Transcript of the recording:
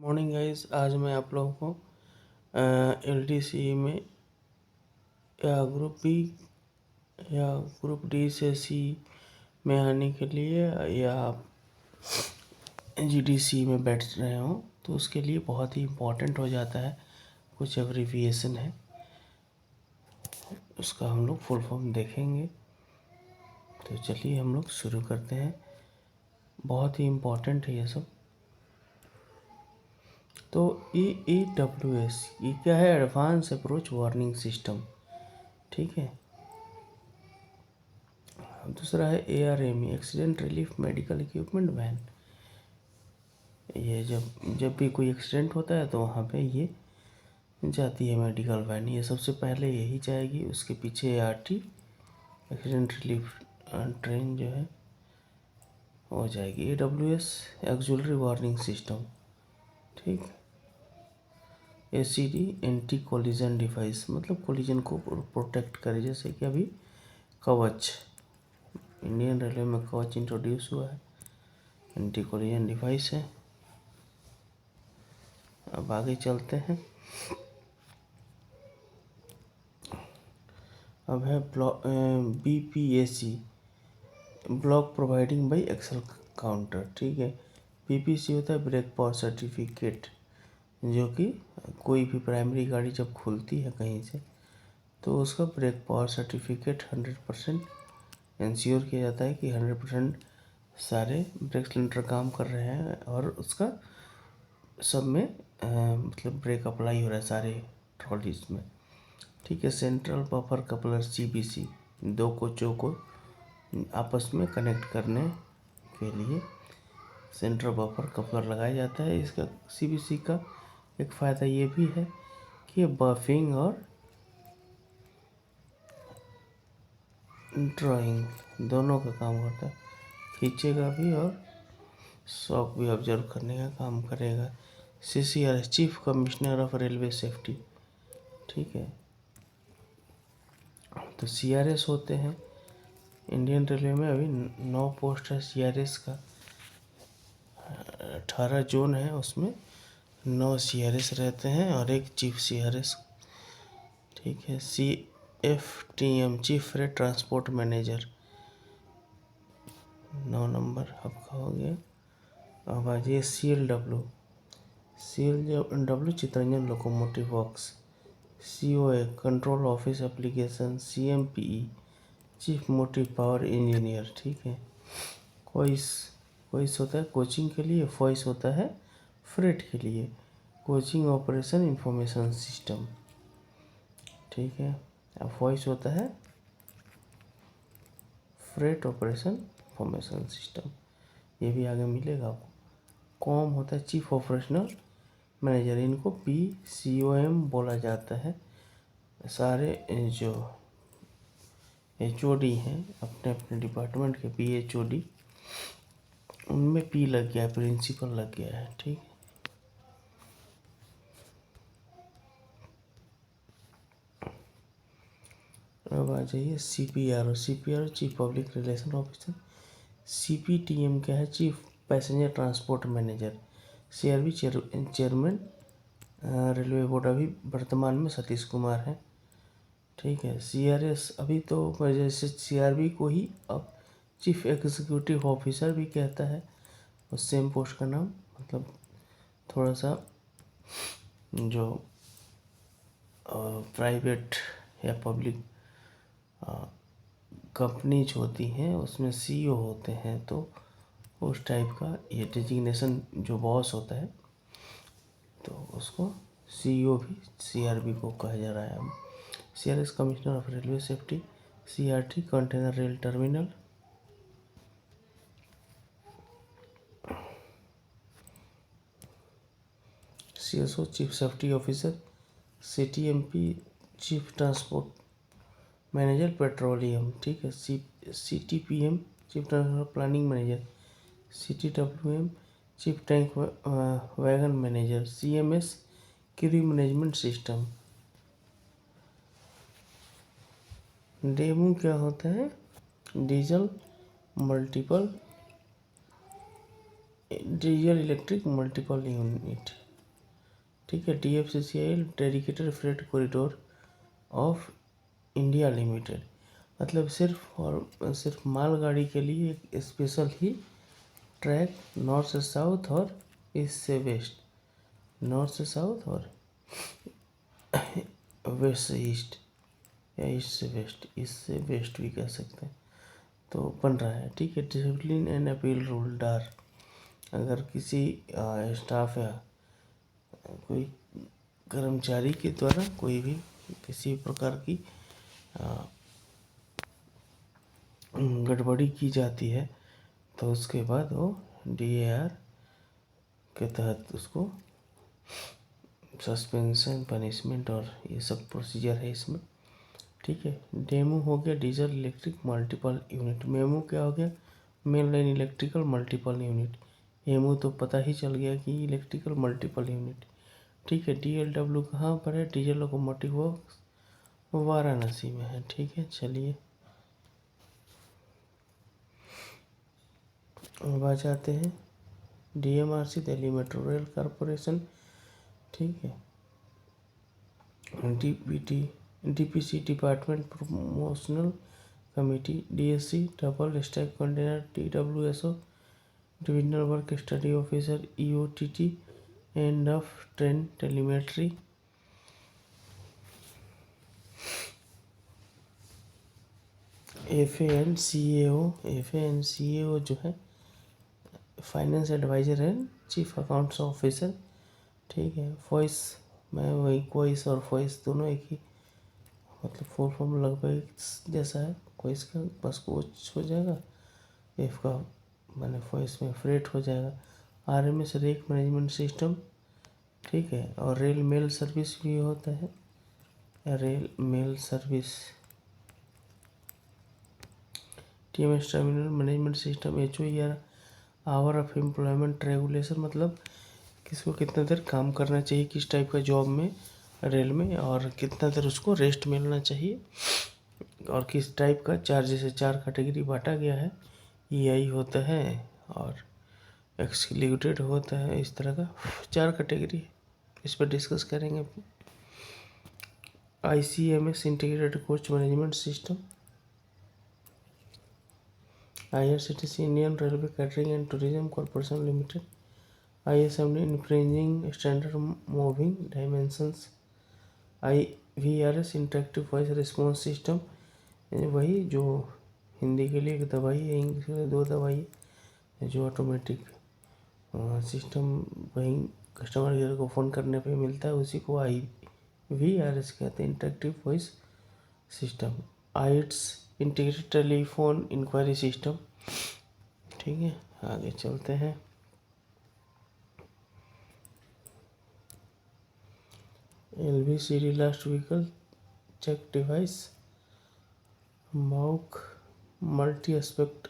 Morning guys, आज मैं आप लोगों को एलडीसी में या ग्रुप बी या ग्रुप डी से सी में आने के लिए या आप जीडीसी में बैठ रहे हो तो उसके लिए बहुत ही इम्पोर्टेंट हो जाता है। कुछ एब्रीविएशन है, उसका हम लोग फुल फॉर्म देखेंगे। तो चलिए हम लोग शुरू करते हैं। बहुत ही इम्पोर्टेंट है ये सब। तो EEWS ये क्या है? एडवांस अप्रोच वार्निंग सिस्टम, ठीक है। दूसरा है ARME, accident relief medical equipment van. ये जब भी कोई एक्सीडेंट होता है तो वहाँ पे ये जाती है मेडिकल वैन। ये सबसे पहले यही जाएगी, उसके पीछे ART, एक्सीडेंट रिलीफ ट्रेन जो है हो जाएगी। AWS, एक्जुलरी वार्निंग सिस्टम, ठीक। ACD, एंटी कोलिजन डिवाइस, मतलब कोलिजन को प्रोटेक्ट करे, जैसे कि अभी कवच, इंडियन रेलवे में कवच इंट्रोड्यूस हुआ है, एंटी कोलिजन डिवाइस है। अब आगे चलते हैं। अब है BPAC, block providing by axle counter, ठीक है। BPC होता है ब्रेक पावर सर्टिफिकेट, जो कि कोई भी प्राइमरी गाड़ी जब खुलती है कहीं से तो उसका ब्रेक पावर सर्टिफिकेट 100% इंश्योर किया जाता है कि 100% सारे ब्रेक सिलेंडर काम कर रहे हैं और उसका सब में मतलब ब्रेक अप्लाई हो रहा है सारे ट्रॉलीज में, ठीक है। सेंट्रल बफर कपलर CBC, दो कोचों को आपस में कनेक्ट करने के लिए सेंट्रल बफर कपलर लगाया जाता है। इसका CBC का एक फ़ायदा ये भी है कि बफिंग और ड्राइंग दोनों का काम करता है, खींचेगा भी और शॉक भी ऑब्जर्व करने का काम करेगा। CCRS, chief commissioner of railway safety, ठीक है। तो CRS होते हैं इंडियन रेलवे में। अभी 9 पोस्ट है CRS का, 18 जोन है, उसमें 9 CRS रहते हैं और एक चीफ CRS, ठीक है। CFTM, chief freight transport manager, 9 number आपका हो गया। अब आ जाइए CLW, Chittaranjan locomotive works. COA, control office application. CMPE, chief motive power engineer, ठीक है। कोइस होता है कोचिंग के लिए, फॉइस होता है फ्रेट के लिए, कोचिंग ऑपरेशन इंफॉर्मेशन सिस्टम, ठीक है। अब फॉइस होता है फ्रेट ऑपरेशन इंफॉर्मेशन सिस्टम, ये भी आगे मिलेगा आपको। कॉम होता है चीफ ऑपरेशनल मैनेजर, इनको PCOM बोला जाता है। सारे जो HOD हैं अपने अपने डिपार्टमेंट के PHOD, उनमें P लग गया है, प्रिंसिपल लग गया है, ठीक है। अब आ जाइए CPRO, chief public relation officer. CPTM क्या है? Chief passenger transport manager. CRB, chairman railway board, अभी वर्तमान में सतीश कुमार है, ठीक है। CRS, अभी तो जैसे CRB को ही अब चीफ एग्जीक्यूटिव ऑफिसर भी कहता है, और सेम पोस्ट का नाम, मतलब थोड़ा सा जो प्राइवेट या पब्लिक कंपनीज होती हैं उसमें CEO होते हैं, तो उस टाइप का ये डिजिग्नेशन जो बॉस होता है तो उसको CEO भी CRB को कहा जा रहा है अब। CRS, commissioner of railway safety. CRT, container rail terminal. CSO, chief safety officer. CTMP, chief transport manager petroleum, ठीक है। CTPM, chief transport planning manager. CTWM, chief tank wagon manager. CMS, crew management system. DEMU क्या होता है? Diesel electric multiple unit, ठीक है। DFCCIL dedicated freight corridor of India limited, मतलब सिर्फ मालगाड़ी के लिए एक स्पेशल ही ट्रैक नॉर्थ से साउथ और ईस्ट से वेस्ट, नॉर्थ से साउथ और वेस्ट से ईस्ट, या ईस्ट से वेस्ट, ईस्ट से वेस्ट भी कह सकते हैं, तो बन रहा है। ठीक है। डिसिप्लिन एंड अपील रूल डार, अगर किसी स्टाफ या कोई कर्मचारी के द्वारा कोई भी किसी प्रकार की गड़बड़ी की जाती है तो उसके बाद वो DAR के तहत उसको सस्पेंशन, पनिशमेंट और ये सब प्रोसीजर है इसमें। ठीक है। डेमो हो गया diesel electric multiple unit. MEMU क्या हो गया? Main line electrical multiple unit. MO तो पता ही चल गया कि इलेक्ट्रिकल मल्टीपल यूनिट। ठीक है। DLW कहाँ पर है? डीजल लोकोमोटिव वर्क्स वाराणसी में है। ठीक है। चलिए अब आ जाते हैं DMRC, Delhi metro rail corporation. ठीक है। DPC department promotional committee, DSC double stack container, TWSO divisional work study officer, EOTT end of train telemetry, FANCAO जो है finance adviser and chief accounts officer. ठीक है। वॉइस में वही वॉइस और voice दोनों एक ही, मतलब फुल फॉर्म लगभग एक जैसा है। वॉइस का बस कोच हो जाएगा, एफ का मैंने वॉइस में फ्रेट हो जाएगा। RMS rake management system. ठीक है। और रेल मेल सर्विस भी होता है, rail mail service. TMS terminal management system. HOER hour of employment regulation, मतलब किसको कितना देर काम करना चाहिए, किस टाइप का जॉब में रेल में, और कितना देर उसको रेस्ट मिलना चाहिए, और किस टाइप का चार, जैसे 4 कैटेगरी बांटा गया है। EI होता है और एक्सक्लूडेड होता है, इस तरह का 4 कैटेगरी, इस पर डिस्कस करेंगे। ICMS integrated coach management system. IRCTC Indian railway catering and tourism corporation limited. ISMD infringing standard moving dimensions. IVRS interactive voice response system, वही जो हिंदी के लिए एक दवाई है, इंग्लिश के लिए 2 दवाई है, जो ऑटोमेटिक सिस्टम वही कस्टमर केयर को फ़ोन करने पे मिलता है, उसी को IVRS कहते हैं, interactive voice system. ITS integrated telephone enquiry system. ठीक है। आगे चलते हैं। LVCD last vehicle check device. मॉक मल्टी एस्पेक्ट